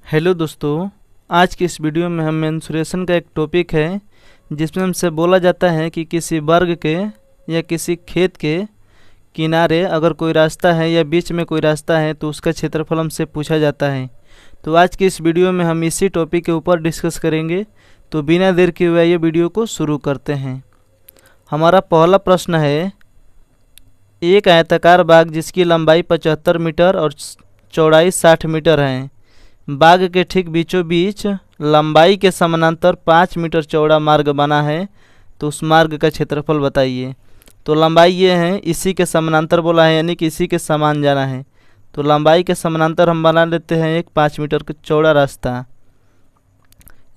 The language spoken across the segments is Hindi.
हेलो दोस्तों। आज की इस वीडियो में हम मेंसुरेशन का एक टॉपिक है जिसमें हमसे बोला जाता है कि किसी वर्ग के या किसी खेत के किनारे अगर कोई रास्ता है या बीच में कोई रास्ता है तो उसका क्षेत्रफल हमसे पूछा जाता है। तो आज की इस वीडियो में हम इसी टॉपिक के ऊपर डिस्कस करेंगे। तो बिना देर किए हुए ये वीडियो को शुरू करते हैं। हमारा पहला प्रश्न है, एक आयताकार बाग जिसकी लंबाई 75 मीटर और चौड़ाई 60 मीटर है, बाग के ठीक बीचों बीच लंबाई के समानांतर 5 मीटर चौड़ा मार्ग बना है, तो उस मार्ग का क्षेत्रफल बताइए। तो लंबाई ये है, इसी के समानांतर बोला है यानी कि इसी के समान जाना है। तो लंबाई के समानांतर हम बना लेते हैं एक 5 मीटर का चौड़ा रास्ता।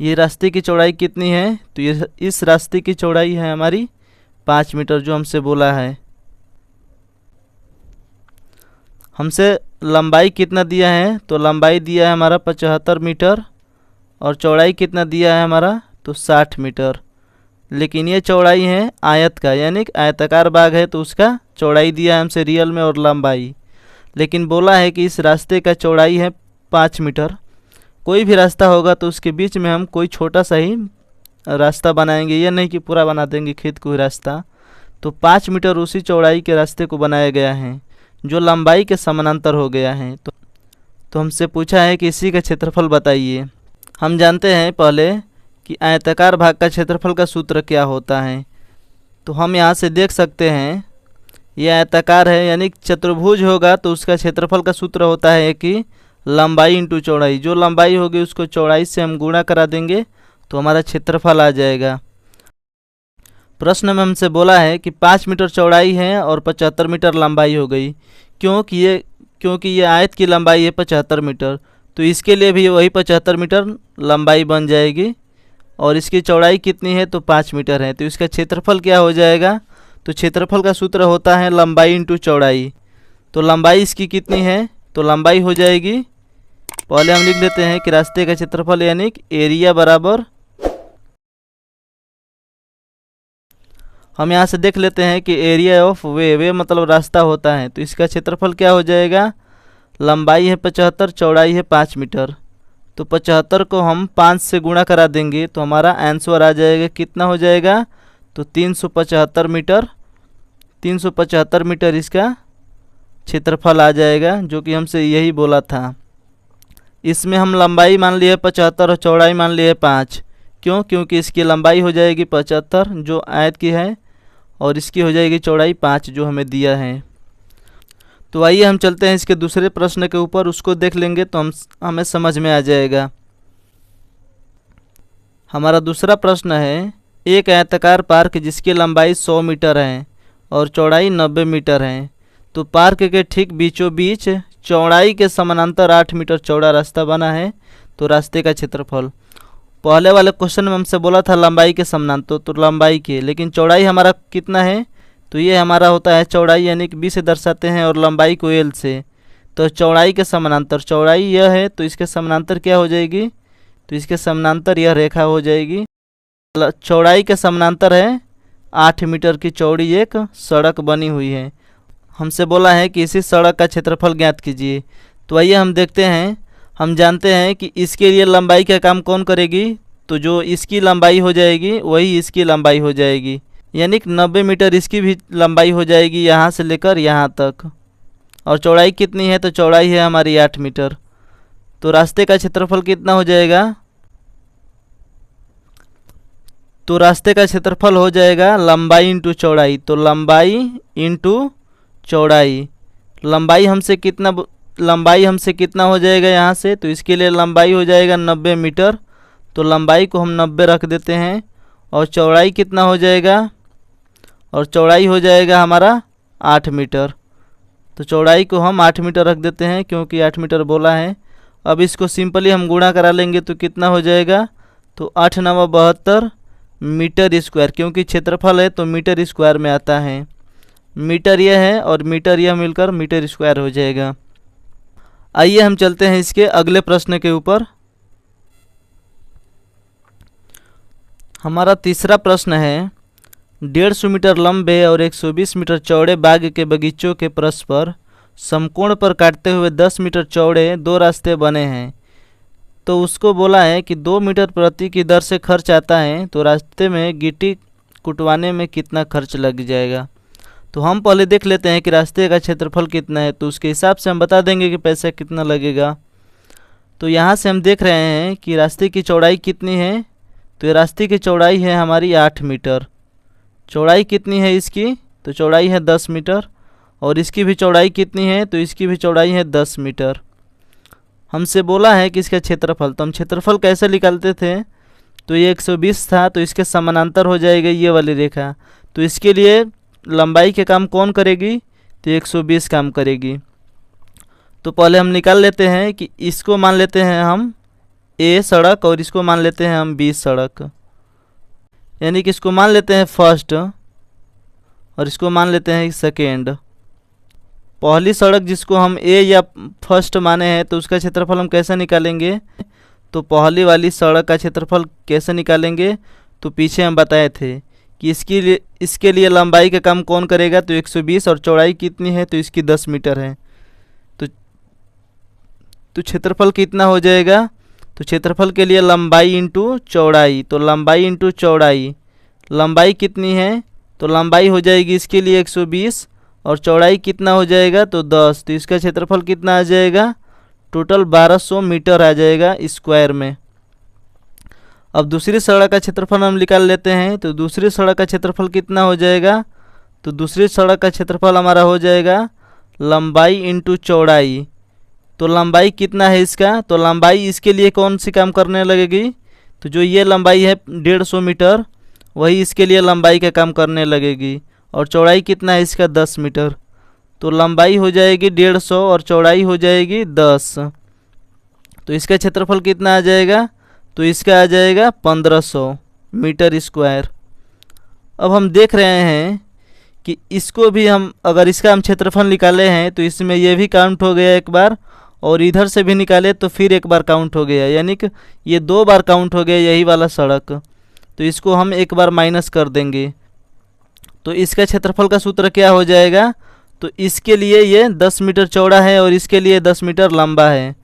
ये रास्ते की चौड़ाई कितनी है? तो ये इस रास्ते की चौड़ाई है हमारी 5 मीटर जो हमसे बोला है। हमसे लंबाई कितना दिया है? तो लंबाई दिया है हमारा 75 मीटर और चौड़ाई कितना दिया है हमारा? तो 60 मीटर। लेकिन ये चौड़ाई है आयत का, यानी कि आयताकार बाग है तो उसका चौड़ाई दिया है हमसे रियल में और लंबाई। लेकिन बोला है कि इस रास्ते का चौड़ाई है 5 मीटर। कोई भी रास्ता होगा तो उसके बीच में हम कोई छोटा सा ही रास्ता बनाएंगे, ये नहीं कि पूरा बना देंगे खेत को ही रास्ता। तो 5 मीटर उसी चौड़ाई के रास्ते को बनाया गया है जो लंबाई के समानांतर हो गया है। तो हमसे पूछा है कि इसी का क्षेत्रफल बताइए। हम जानते हैं पहले कि आयताकार भाग का क्षेत्रफल का सूत्र क्या होता है। तो हम यहाँ से देख सकते हैं यह आयताकार है यानी चतुर्भुज होगा तो उसका क्षेत्रफल का सूत्र होता है कि लंबाई इंटू चौड़ाई। जो लंबाई होगी उसको चौड़ाई से हम गुणा करा देंगे तो हमारा क्षेत्रफल आ जाएगा। प्रश्न में हमसे बोला है कि 5 मीटर चौड़ाई है और 75 मीटर लंबाई हो गई। क्योंकि ये आयत की लंबाई है 75 मीटर, तो इसके लिए भी वही 75 मीटर लंबाई बन जाएगी। और इसकी चौड़ाई कितनी है? तो 5 मीटर है। तो इसका क्षेत्रफल क्या हो जाएगा? तो क्षेत्रफल का सूत्र होता है लंबाई इंटू चौड़ाई। तो लंबाई इसकी कितनी है? तो लंबाई हो जाएगी, पहले हम लिख लेते हैं कि रास्ते का क्षेत्रफल यानी कि एरिया बराबर, हम यहाँ से देख लेते हैं कि एरिया ऑफ वे मतलब रास्ता होता है। तो इसका क्षेत्रफल क्या हो जाएगा? लंबाई है 75, चौड़ाई है 5 मीटर। तो 75 को हम 5 से गुणा करा देंगे तो हमारा आंसर आ जाएगा, कितना हो जाएगा? तो 375 मीटर। 375 मीटर इसका क्षेत्रफल आ जाएगा, जो कि हमसे यही बोला था। इसमें हम लंबाई मान लिए 75 और चौड़ाई मान लिए 5। क्योंकि इसकी लंबाई हो जाएगी 75 जो आयत की है और इसकी हो जाएगी चौड़ाई 5 जो हमें दिया है। तो आइए हम चलते हैं इसके दूसरे प्रश्न के ऊपर, उसको देख लेंगे तो हमें समझ में आ जाएगा। हमारा दूसरा प्रश्न है, एक आयताकार पार्क जिसकी लंबाई 100 मीटर है और चौड़ाई 90 मीटर है, तो पार्क के ठीक बीचों बीच चौड़ाई के समानांतर 8 मीटर चौड़ा रास्ता बना है, तो रास्ते का क्षेत्रफल। पहले वाले क्वेश्चन में हमसे बोला था लंबाई के समानांतर, तो लंबाई के, लेकिन चौड़ाई हमारा कितना है? तो ये हमारा होता है चौड़ाई यानी कि बी से दर्शाते हैं और लंबाई को एल से। तो चौड़ाई के समानांतर, चौड़ाई यह है तो इसके समानांतर क्या हो जाएगी? तो इसके समानांतर यह रेखा हो जाएगी। चौड़ाई के समानांतर है 8 मीटर की चौड़ी एक सड़क बनी हुई है। हमसे बोला है कि इसी सड़क का क्षेत्रफल ज्ञात कीजिए। तो आइए हम देखते हैं। हम जानते हैं कि इसके लिए लंबाई का काम कौन करेगी? तो जो इसकी लंबाई हो जाएगी वही इसकी लंबाई हो जाएगी, यानी कि 90 मीटर इसकी भी लंबाई हो जाएगी यहाँ से लेकर यहाँ तक। और चौड़ाई कितनी है? तो चौड़ाई है हमारी 8 मीटर। तो रास्ते का क्षेत्रफल कितना हो जाएगा? तो रास्ते का क्षेत्रफल हो जाएगा लंबाई इंटू चौड़ाई। तो लंबाई इंटू चौड़ाई, लंबाई हमसे कितना हो जाएगा यहाँ से? तो इसके लिए लंबाई हो जाएगा 90 मीटर। तो लंबाई को हम 90 रख देते हैं। और चौड़ाई कितना हो जाएगा? और चौड़ाई हो जाएगा हमारा 8 मीटर। तो चौड़ाई को हम 8 मीटर रख देते हैं क्योंकि 8 मीटर बोला है। अब इसको सिंपली हम गुणा करा लेंगे तो कितना हो जाएगा? तो 8 9 72 मीटर स्क्वायर, क्योंकि क्षेत्रफल है तो मीटर स्क्वायर में आता है। मीटर यह है और मीटर यह मिलकर मीटर स्क्वायर हो जाएगा। आइए हम चलते हैं इसके अगले प्रश्न के ऊपर। हमारा तीसरा प्रश्न है, 150 मीटर लंबे और 120 मीटर चौड़े बाग के बगीचों के परस्पर समकोण पर काटते हुए 10 मीटर चौड़े दो रास्ते बने हैं। तो उसको बोला है कि 2 मीटर प्रति की दर से खर्च आता है, तो रास्ते में गिट्टी कुटवाने में कितना खर्च लग जाएगा। तो हम पहले देख लेते हैं कि रास्ते का क्षेत्रफल कितना है, तो उसके हिसाब से हम बता देंगे कि पैसा कितना लगेगा। तो यहाँ से हम देख रहे हैं कि रास्ते की चौड़ाई कितनी है, तो ये रास्ते की चौड़ाई है हमारी 8 मीटर। चौड़ाई कितनी है इसकी, तो चौड़ाई है 10 मीटर। और इसकी भी चौड़ाई कितनी है, तो इसकी भी चौड़ाई है 10 मीटर। हमसे बोला है कि इसका क्षेत्रफल, तो हम क्षेत्रफल कैसे निकालते थे, तो ये 120 था, तो इसके समानांतर हो जाएगा ये वाली रेखा। तो इसके लिए लंबाई के काम कौन करेगी, तो 120 काम करेगी। तो पहले हम निकाल लेते हैं कि इसको मान लेते हैं हम ए सड़क और इसको मान लेते हैं हम बी सड़क, यानी कि इसको मान लेते हैं फर्स्ट और इसको मान लेते हैं सेकेंड। पहली सड़क जिसको हम ए या फर्स्ट माने हैं, तो उसका क्षेत्रफल हम कैसे निकालेंगे, तो पहली वाली सड़क का क्षेत्रफल कैसे निकालेंगे, तो पीछे हम बताए थे कि इसके लिए लंबाई का काम कौन करेगा, तो 120 और चौड़ाई कितनी है, तो इसकी 10 मीटर है। तो क्षेत्रफल कितना हो जाएगा, तो क्षेत्रफल के लिए लंबाई इंटू चौड़ाई, तो लंबाई इंटू चौड़ाई, लंबाई कितनी है, तो लंबाई हो जाएगी इसके लिए 120 और चौड़ाई कितना हो जाएगा, तो 10। तो इसका क्षेत्रफल कितना आ जाएगा, टोटल 1200 मीटर आ जाएगा स्क्वायर में। अब दूसरी सड़क का क्षेत्रफल हम निकाल लेते हैं, तो दूसरी सड़क का क्षेत्रफल कितना हो जाएगा, तो दूसरी सड़क का क्षेत्रफल हमारा हो जाएगा लंबाई इंटू चौड़ाई। तो लंबाई कितना है इसका, तो लंबाई इसके लिए कौन सी काम करने लगेगी, तो जो ये लंबाई है 150 मीटर, वही इसके लिए लंबाई का काम करने लगेगी। और चौड़ाई कितना है इसका 10 मीटर, तो लंबाई हो जाएगी 150 और चौड़ाई हो जाएगी 10। तो इसका क्षेत्रफल कितना आ जाएगा, तो इसका आ जाएगा 1500 मीटर स्क्वायर। अब हम देख रहे हैं कि इसको भी हम अगर इसका हम क्षेत्रफल निकाले हैं, तो इसमें ये भी काउंट हो गया एक बार, और इधर से भी निकाले तो फिर एक बार काउंट हो गया, यानी कि ये 2 बार काउंट हो गया यही वाला सड़क। तो इसको हम एक बार माइनस कर देंगे। तो इसका क्षेत्रफल का सूत्र क्या हो जाएगा, तो इसके लिए ये 10 मीटर चौड़ा है और इसके लिए 10 मीटर लंबा है,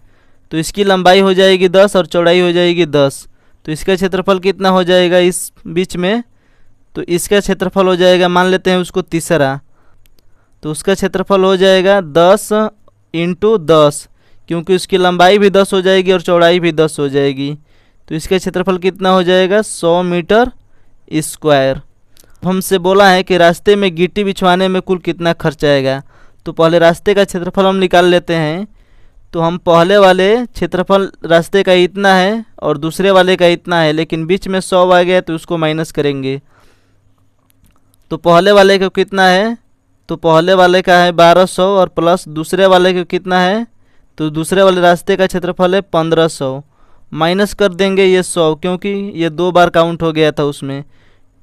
तो इसकी लंबाई हो जाएगी 10 और चौड़ाई हो जाएगी 10। तो इसका क्षेत्रफल कितना हो जाएगा इस बीच में, तो इसका क्षेत्रफल हो जाएगा, मान लेते हैं उसको तीसरा, तो उसका क्षेत्रफल हो जाएगा 10 इंटू 10, क्योंकि उसकी लंबाई भी 10 हो जाएगी और चौड़ाई भी 10 हो जाएगी। तो इसका क्षेत्रफल कितना हो जाएगा 100 मीटर स्क्वायर। हमसे बोला है कि रास्ते में गिट्टी बिछवाने में कुल कितना खर्च आएगा। तो पहले रास्ते का क्षेत्रफल हम निकाल लेते हैं। तो हम पहले वाले क्षेत्रफल रास्ते का इतना है और दूसरे वाले का इतना है, लेकिन बीच में 100 आ गया तो उसको माइनस करेंगे। तो पहले वाले का कितना है, तो पहले वाले का है 1200 और प्लस दूसरे वाले का कितना है, तो दूसरे वाले रास्ते का क्षेत्रफल है 1500। माइनस कर देंगे ये 100, क्योंकि ये 2 बार काउंट हो गया था उसमें।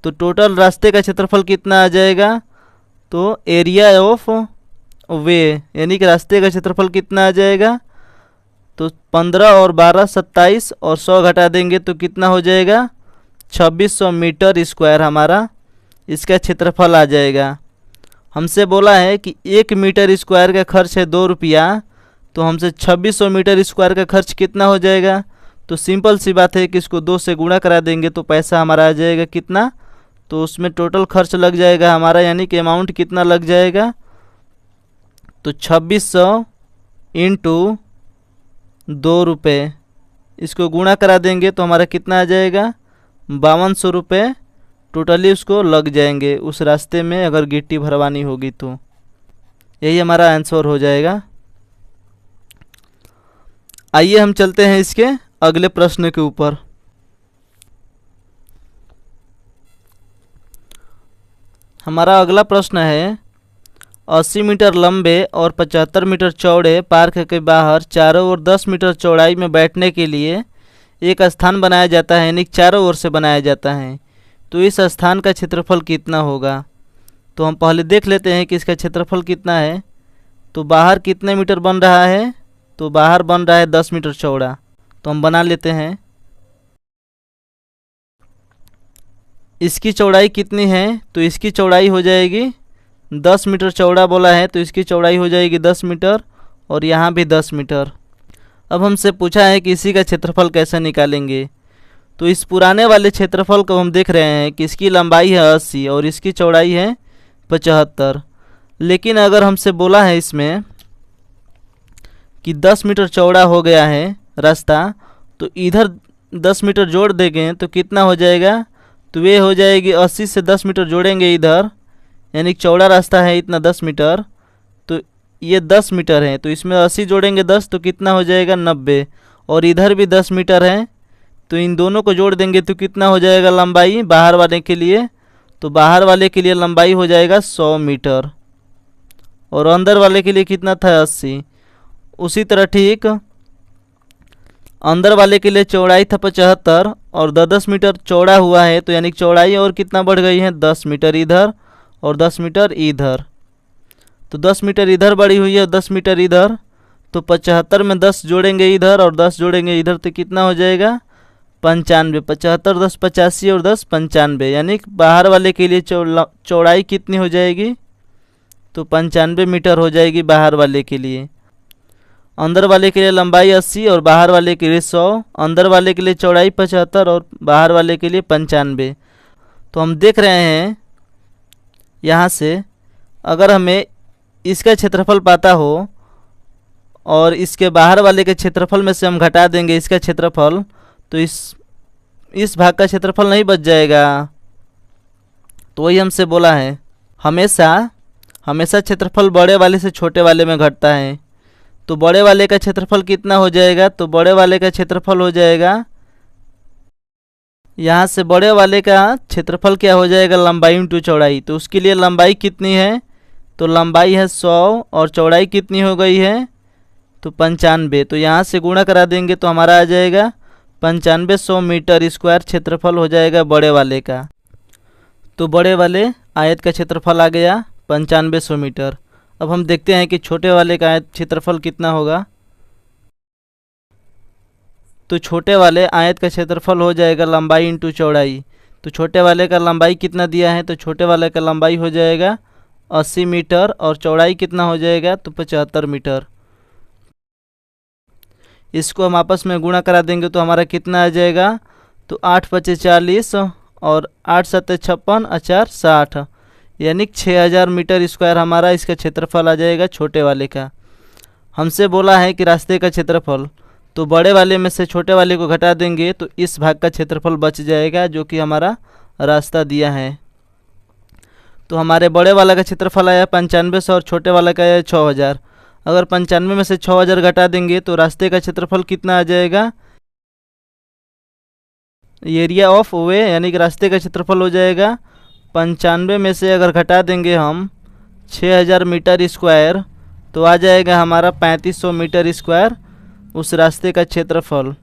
तो टोटल रास्ते का क्षेत्रफल कितना आ जाएगा, तो एरिया ऑफ वे, यानी कि रास्ते का क्षेत्रफल कितना आ जाएगा, तो 15 और 12 27 और 100 घटा देंगे तो कितना हो जाएगा 2600 मीटर स्क्वायर हमारा इसका क्षेत्रफल आ जाएगा। हमसे बोला है कि 1 मीटर स्क्वायर का खर्च है 2 रुपया, तो हमसे 2600 मीटर स्क्वायर का खर्च कितना हो जाएगा। तो सिंपल सी बात है कि इसको 2 से गुणा करा देंगे तो पैसा हमारा आ जाएगा कितना, तो उसमें टोटल खर्च लग जाएगा हमारा, यानी कि अमाउंट कितना लग जाएगा, तो 2600 इंटू 2 रुपये, इसको गुणा करा देंगे तो हमारा कितना आ जाएगा 5200 रुपये टोटली उसको लग जाएंगे उस रास्ते में अगर गिट्टी भरवानी होगी तो। यही हमारा आंसर हो जाएगा। आइए हम चलते हैं इसके अगले प्रश्न के ऊपर। हमारा अगला प्रश्न है 80 मीटर लंबे और 75 मीटर चौड़े पार्क के बाहर चारों ओर 10 मीटर चौड़ाई में बैठने के लिए एक स्थान बनाया जाता है, यानी चारों ओर से बनाया जाता है। तो इस स्थान का क्षेत्रफल कितना होगा। तो हम पहले देख लेते हैं कि इसका क्षेत्रफल कितना है। तो बाहर कितने मीटर बन रहा है, तो बाहर बन रहा है 10 मीटर चौड़ा, तो हम बना लेते हैं। इसकी चौड़ाई कितनी है, तो इसकी चौड़ाई हो जाएगी 10 मीटर चौड़ा बोला है, तो इसकी चौड़ाई हो जाएगी 10 मीटर और यहाँ भी 10 मीटर। अब हमसे पूछा है कि इसी का क्षेत्रफल कैसे निकालेंगे। तो इस पुराने वाले क्षेत्रफल को हम देख रहे हैं कि इसकी लंबाई है 80 और इसकी चौड़ाई है 75। लेकिन अगर हमसे बोला है इसमें कि 10 मीटर चौड़ा हो गया है रास्ता, तो इधर 10 मीटर जोड़ देंगे तो कितना हो जाएगा, तो ये हो जाएगी 80 से 10 मीटर जोड़ेंगे इधर, यानी चौड़ा रास्ता है इतना 10 मीटर, तो ये 10 मीटर है, तो इसमें 80 जोड़ेंगे 10 तो कितना हो जाएगा 90, और इधर भी 10 मीटर है, तो इन दोनों को जोड़ देंगे तो कितना हो जाएगा लंबाई बाहर वाले के लिए, तो बाहर वाले के लिए लंबाई हो जाएगा 100 मीटर, और अंदर वाले के लिए कितना था 80। उसी तरह ठीक अंदर वाले के लिए चौड़ाई था 75 और 10 मीटर चौड़ा हुआ है, तो यानी चौड़ाई और कितना बढ़ गई है 10 मीटर इधर और 10 मीटर इधर, तो 10 मीटर इधर बढ़ी हुई है 10 मीटर इधर, तो 75 में 10 जोड़ेंगे इधर और 10 जोड़ेंगे इधर तो कितना हो जाएगा 95। 75 10 85 और 10 95, यानी बाहर वाले के लिए चौड़ाई कितनी हो जाएगी, तो 95 मीटर हो जाएगी बाहर वाले के लिए। अंदर वाले के लिए लंबाई 80 और बाहर वाले के लिए 100, अंदर वाले के लिए चौड़ाई 75 और बाहर वाले के लिए 95। तो हम देख रहे हैं यहाँ से अगर हमें इसका क्षेत्रफल पता हो और इसके बाहर वाले के क्षेत्रफल में से हम घटा देंगे इसका क्षेत्रफल, तो इस भाग का क्षेत्रफल नहीं बच जाएगा। तो वही हमसे बोला है हमेशा क्षेत्रफल बड़े वाले से छोटे वाले में घटता है। तो बड़े वाले का क्षेत्रफल कितना हो जाएगा, तो बड़े वाले का क्षेत्रफल हो जाएगा, यहाँ से बड़े वाले का क्षेत्रफल क्या हो जाएगा लंबाई इंटू चौड़ाई, तो उसके लिए लंबाई कितनी है, तो लंबाई है 100 और चौड़ाई कितनी हो गई है, तो 95। तो यहाँ से गुणा करा देंगे तो हमारा आ जाएगा 95 100 मीटर स्क्वायर क्षेत्रफल हो जाएगा बड़े वाले का। तो बड़े वाले आयत का क्षेत्रफल आ गया 95 100 मीटर। अब हम देखते हैं कि छोटे वाले का आयत क्षेत्रफल कितना होगा। तो छोटे वाले आयत का क्षेत्रफल हो जाएगा लंबाई इंटू चौड़ाई। तो छोटे वाले का लंबाई कितना दिया है, तो छोटे वाले का लंबाई हो जाएगा 80 मीटर और चौड़ाई कितना हो जाएगा, तो 75 मीटर। इसको हम आपस में गुणा करा देंगे तो हमारा कितना आ जाएगा, तो 8 5 40 और 8 7 56 4 60, यानी 6000 मीटर स्क्वायर हमारा इसका क्षेत्रफल आ जाएगा छोटे वाले का। हमसे बोला है कि रास्ते का क्षेत्रफल, तो बड़े वाले में से छोटे वाले को घटा देंगे तो इस भाग का क्षेत्रफल बच जाएगा जो कि हमारा रास्ता दिया है। तो हमारे बड़े वाला का क्षेत्रफल आया 9500 और छोटे वाला का आया 6000। अगर 95 में से 6000 घटा देंगे तो रास्ते का क्षेत्रफल कितना आ जाएगा, एरिया ऑफ वे यानी कि रास्ते का क्षेत्रफल हो जाएगा 95 में से अगर घटा देंगे हम 6000 मीटर स्क्वायर तो आ जाएगा हमारा 3500 मीटर स्क्वायर उस रास्ते का क्षेत्रफल।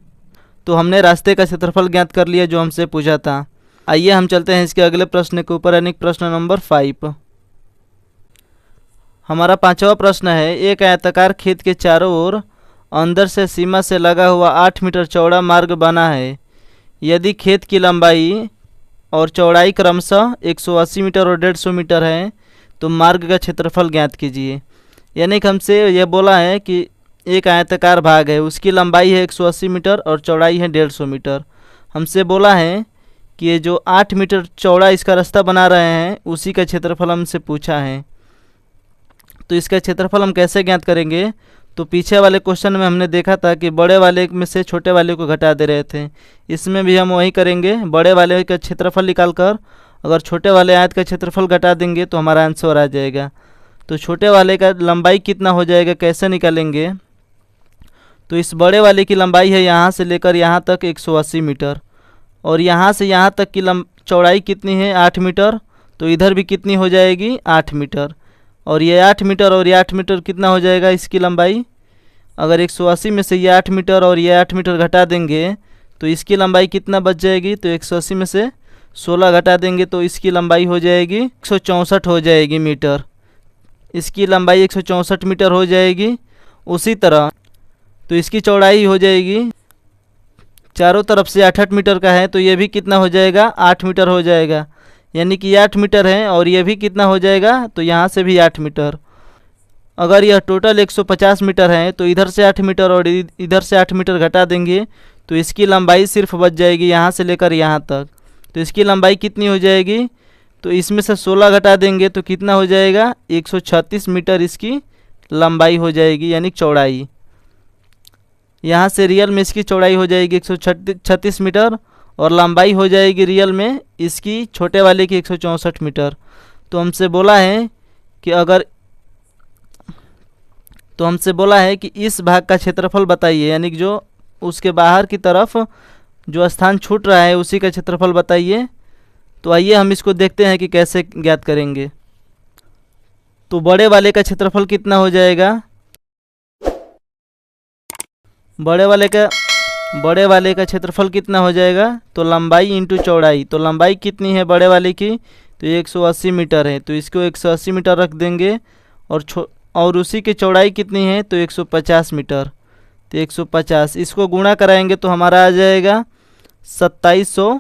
तो हमने रास्ते का क्षेत्रफल ज्ञात कर लिया जो हमसे पूछा था। आइए हम चलते हैं इसके अगले प्रश्न के ऊपर, यानी प्रश्न नंबर 5। हमारा 5वां प्रश्न है, एक आयताकार खेत के चारों ओर अंदर से सीमा से लगा हुआ 8 मीटर चौड़ा मार्ग बना है। यदि खेत की लंबाई और चौड़ाई क्रमशः 180 मीटर और 150 मीटर है तो मार्ग का क्षेत्रफल ज्ञात कीजिए। यानी कि हमसे यह बोला है कि एक आयताकार भाग है, उसकी लंबाई है 180 मीटर और चौड़ाई है 150 मीटर। हमसे बोला है कि ये जो 8 मीटर चौड़ा इसका रास्ता बना रहे हैं उसी का क्षेत्रफल हमसे पूछा है। तो इसका क्षेत्रफल हम कैसे ज्ञात करेंगे, तो पीछे वाले क्वेश्चन में हमने देखा था कि बड़े वाले में से छोटे वाले को घटा दे रहे थे, इसमें भी हम वही करेंगे। बड़े वाले का क्षेत्रफल निकाल कर अगर छोटे वाले आयत का क्षेत्रफल घटा देंगे तो हमारा आंसर आ जाएगा। तो छोटे वाले का लंबाई कितना हो जाएगा, कैसे निकालेंगे, तो इस बड़े वाले की लंबाई है यहाँ से लेकर यहाँ तक 180 मीटर और यहाँ से यहाँ तक की चौड़ाई कितनी है 8 मीटर, तो इधर भी कितनी हो जाएगी 8 मीटर और ये 8 मीटर और ये 8 मीटर कितना हो जाएगा इसकी लंबाई। अगर 180 में से ये 8 मीटर और ये 8 मीटर घटा देंगे तो इसकी लंबाई कितना बच जाएगी, तो 180 में से 16 घटा देंगे तो इसकी लंबाई हो जाएगी 164 हो जाएगी मीटर। इसकी लंबाई 164 मीटर हो जाएगी। उसी तरह तो इसकी चौड़ाई हो जाएगी, चारों तरफ से 8-8 मीटर का है तो ये भी कितना हो जाएगा 8 मीटर हो जाएगा, यानी कि 8 मीटर है और ये भी कितना हो जाएगा, तो यहाँ से भी 8 मीटर। अगर यह टोटल 150 मीटर है तो इधर से 8 मीटर और इधर से 8 मीटर घटा देंगे तो इसकी लंबाई सिर्फ बच जाएगी यहाँ से लेकर यहाँ तक। तो इसकी लंबाई कितनी हो जाएगी, तो इसमें से 16 घटा देंगे तो कितना हो जाएगा, 136 मीटर इसकी लंबाई हो जाएगी, यानी चौड़ाई। यहाँ से रियल में इसकी चौड़ाई हो जाएगी 136 मीटर और लंबाई हो जाएगी रियल में इसकी छोटे वाले की 164 मीटर। तो हमसे बोला है कि इस भाग का क्षेत्रफल बताइए, यानी कि जो उसके बाहर की तरफ जो स्थान छूट रहा है उसी का क्षेत्रफल बताइए। तो आइए हम इसको देखते हैं कि कैसे ज्ञात करेंगे। तो बड़े वाले का क्षेत्रफल कितना हो जाएगा, बड़े वाले का क्षेत्रफल कितना हो जाएगा, तो लंबाई इंटू चौड़ाई। तो लंबाई कितनी है बड़े वाले की, तो 180 मीटर है, तो इसको 180 मीटर रख देंगे। और उसी की चौड़ाई कितनी है, तो 150 मीटर। तो 150 इसको गुणा कराएंगे तो हमारा आ जाएगा 2700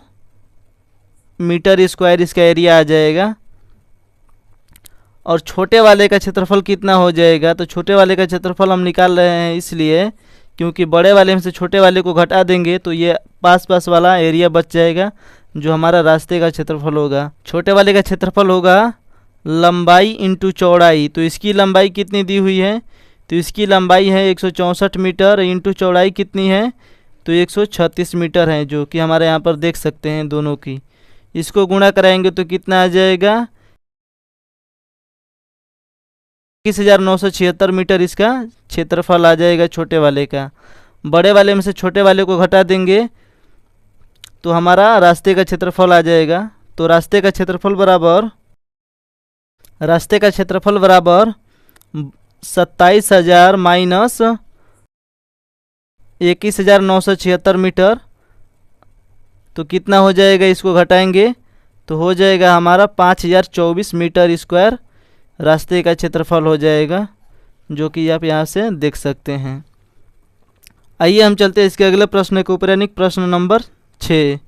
मीटर स्क्वायर इसका एरिया आ जाएगा। और छोटे वाले का क्षेत्रफल कितना हो जाएगा, तो छोटे वाले का क्षेत्रफल हम निकाल रहे हैं इसलिए क्योंकि बड़े वाले में से छोटे वाले को घटा देंगे तो ये पास वाला एरिया बच जाएगा जो हमारा रास्ते का क्षेत्रफल होगा। छोटे वाले का क्षेत्रफल होगा लंबाई इंटू चौड़ाई। तो इसकी लंबाई कितनी दी हुई है, तो इसकी लंबाई है 164 मीटर इंटू चौड़ाई कितनी है, तो 136 मीटर है, जो कि हमारे यहाँ पर देख सकते हैं दोनों की। इसको गुणा कराएंगे तो कितना आ जाएगा, 21,976 मीटर इसका क्षेत्रफल आ जाएगा छोटे वाले का। बड़े वाले में से छोटे वाले को घटा देंगे तो हमारा रास्ते का क्षेत्रफल आ जाएगा। तो रास्ते का क्षेत्रफल बराबर 27,000 माइनस 21,976 मीटर। तो कितना हो जाएगा, इसको घटाएंगे तो हो जाएगा हमारा 5,024 मीटर स्क्वायर रास्ते का क्षेत्रफल हो जाएगा, जो कि आप यहाँ से देख सकते हैं। आइए हम चलते हैं इसके अगले प्रश्न के ऊपर, यानी प्रश्न नंबर 6।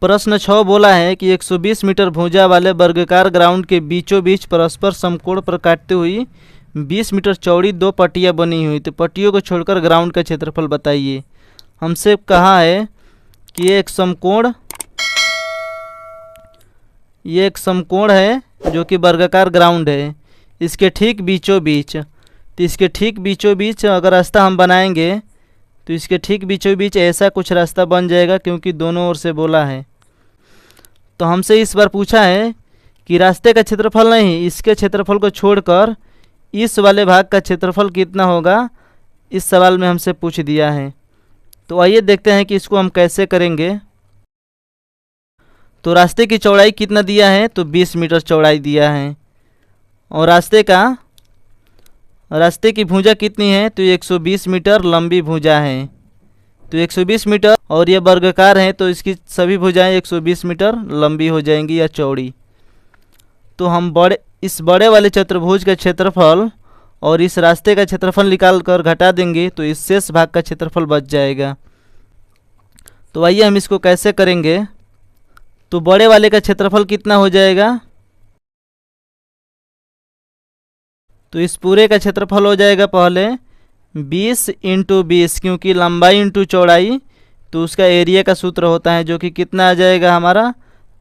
प्रश्न 6 बोला है कि 120 मीटर भुजा वाले वर्गाकार ग्राउंड के बीचों बीच परस्पर समकोण पर काटते हुई 20 मीटर चौड़ी 2 पट्टियाँ बनी हुई। तो पट्टियों को छोड़कर ग्राउंड का क्षेत्रफल बताइए। हमसे कहा है कि ये एक समकोण है जो कि वर्गाकार ग्राउंड है, इसके ठीक बीचों बीच। तो इसके ठीक बीचों बीच अगर रास्ता हम बनाएंगे तो इसके ठीक बीचों बीच ऐसा कुछ रास्ता बन जाएगा, क्योंकि दोनों ओर से बोला है। तो हमसे इस बार पूछा है कि रास्ते का क्षेत्रफल नहीं, इसके क्षेत्रफल को छोड़कर इस वाले भाग का क्षेत्रफल कितना होगा, इस सवाल में हमसे पूछ दिया है। तो आइए देखते हैं कि इसको हम कैसे करेंगे। तो रास्ते की चौड़ाई कितना दिया है, तो 20 मीटर चौड़ाई दिया है। और रास्ते की भुजा कितनी है, तो 120 मीटर लंबी भुजा है। तो 120 मीटर और ये वर्गाकार है तो इसकी सभी भुजाएं 120 मीटर लंबी हो जाएंगी या चौड़ी। तो हम इस बड़े वाले चतुर्भुज का क्षेत्रफल और इस रास्ते का क्षेत्रफल निकाल कर घटा देंगे तो इस शेष भाग का क्षेत्रफल बच जाएगा। तो आइए हम इसको कैसे करेंगे। तो बड़े वाले का क्षेत्रफल कितना हो जाएगा, तो इस पूरे का क्षेत्रफल हो जाएगा पहले 20 इंटू 20, क्योंकि लंबाई इंटू चौड़ाई, तो उसका एरिया का सूत्र होता है, जो कि कितना आ जाएगा हमारा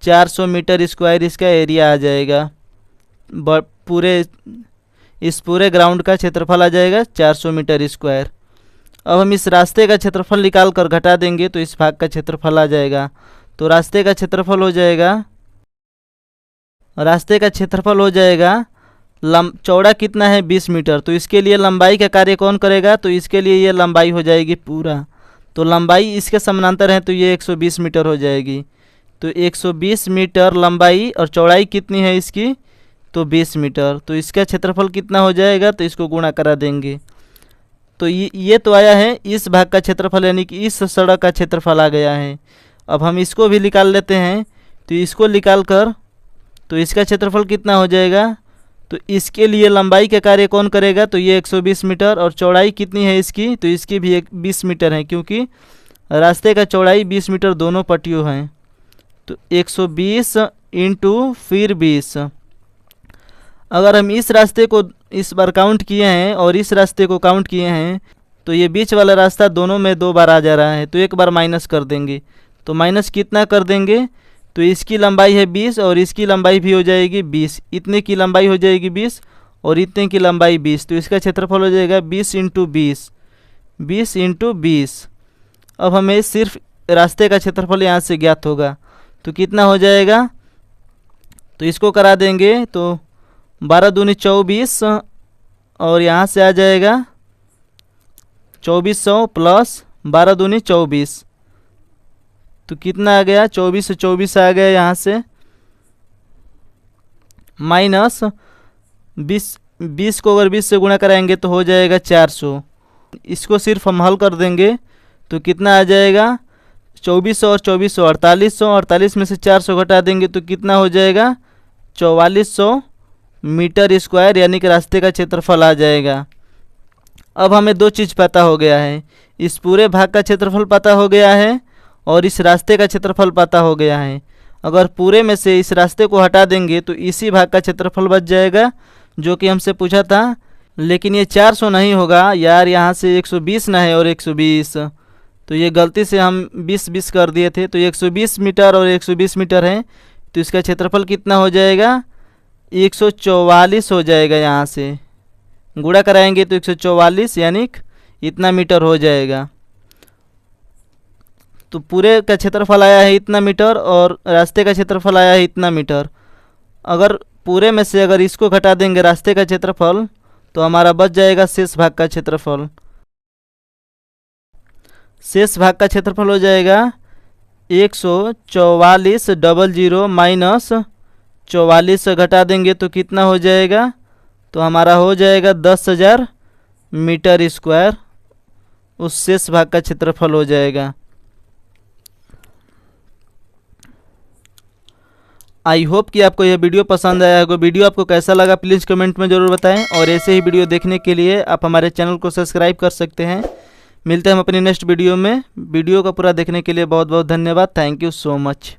400 मीटर स्क्वायर इसका एरिया आ जाएगा। इस पूरे ग्राउंड का क्षेत्रफल आ जाएगा 400 मीटर स्क्वायर। अब हम इस रास्ते का क्षेत्रफल निकाल कर घटा देंगे तो इस भाग का क्षेत्रफल आ जाएगा। तो रास्ते का क्षेत्रफल हो जाएगा चौड़ा कितना है 20 मीटर। तो इसके लिए लंबाई का कार्य कौन करेगा, तो इसके लिए ये लंबाई हो जाएगी पूरा। तो लंबाई इसके समानांतर है तो ये 120 मीटर हो जाएगी। तो 120 मीटर लंबाई और चौड़ाई कितनी है इसकी, तो 20 मीटर। तो इसका क्षेत्रफल कितना हो जाएगा, तो इसको गुणा करा देंगे। तो ये तो आया है इस भाग का क्षेत्रफल, यानी कि इस सड़क का क्षेत्रफल आ गया है। अब हम इसको भी निकाल लेते हैं। तो इसको निकाल कर तो इसका क्षेत्रफल कितना हो जाएगा, तो इसके लिए लंबाई का कार्य कौन करेगा, तो ये 120 मीटर और चौड़ाई कितनी है इसकी, तो इसकी भी 20 मीटर है, क्योंकि रास्ते का चौड़ाई 20 मीटर दोनों पट्टियों हैं। तो 120 इंटू फिर 20। अगर हम इस रास्ते को इस बार काउंट किए हैं और इस रास्ते को काउंट किए हैं, तो ये बीच वाला रास्ता दोनों में 2 बार आ जा रहा है, तो एक बार माइनस कर देंगे। तो माइनस कितना कर देंगे, तो इसकी लंबाई है 20 और इसकी लंबाई भी हो जाएगी 20, इतने की लंबाई हो जाएगी 20 और इतने की लंबाई 20, तो इसका क्षेत्रफल हो जाएगा 20 इंटू 20, 20 इंटू 20। अब हमें सिर्फ रास्ते का क्षेत्रफल यहाँ से ज्ञात होगा, तो कितना हो जाएगा, तो इसको करा देंगे तो 12 दूनी 24 और यहाँ से आ जाएगा 2400 प्लस 12 दूनी 24, तो कितना आ गया, 24 से 24 आ गया यहाँ से, माइनस 20 को अगर 20 से गुणा कराएंगे तो हो जाएगा 400। इसको सिर्फ हम हल कर देंगे तो कितना आ जाएगा, 2400 और 2400 4800, 48 में से 400 घटा देंगे तो कितना हो जाएगा, 4400 मीटर स्क्वायर, यानी कि रास्ते का क्षेत्रफल आ जाएगा। अब हमें 2 चीज़ पता हो गया है, इस पूरे भाग का क्षेत्रफल पता हो गया है और इस रास्ते का क्षेत्रफल पता हो गया है। अगर पूरे में से इस रास्ते को हटा देंगे तो इसी भाग का क्षेत्रफल बच जाएगा जो कि हमसे पूछा था, लेकिन ये 400 नहीं होगा यार, यहाँ से 120 ना है और 120, तो ये गलती से हम 20 कर दिए थे, तो 120 मीटर और 120 मीटर है, तो इसका क्षेत्रफल कितना हो जाएगा, 144 हो जाएगा। यहाँ से गुणा कराएंगे तो 144 यानी इतना मीटर हो जाएगा। तो पूरे का क्षेत्रफल आया है इतना मीटर और रास्ते का क्षेत्रफल आया है इतना मीटर। अगर पूरे में से अगर इसको घटा देंगे रास्ते का क्षेत्रफल तो हमारा बच जाएगा शेष भाग का क्षेत्रफल। शेष भाग का क्षेत्रफल हो जाएगा 144 माइनस 44 से घटा देंगे तो कितना हो जाएगा, तो हमारा हो जाएगा 10,000 मीटर स्क्वायर, उस शेष भाग का क्षेत्रफल हो जाएगा। आई होप कि आपको यह वीडियो पसंद आया होगा। वीडियो आपको कैसा लगा प्लीज़ कमेंट में ज़रूर बताएं और ऐसे ही वीडियो देखने के लिए आप हमारे चैनल को सब्सक्राइब कर सकते हैं। मिलते हैं हम अपनी नेक्स्ट वीडियो में। वीडियो को पूरा देखने के लिए बहुत बहुत धन्यवाद। Thank you so much.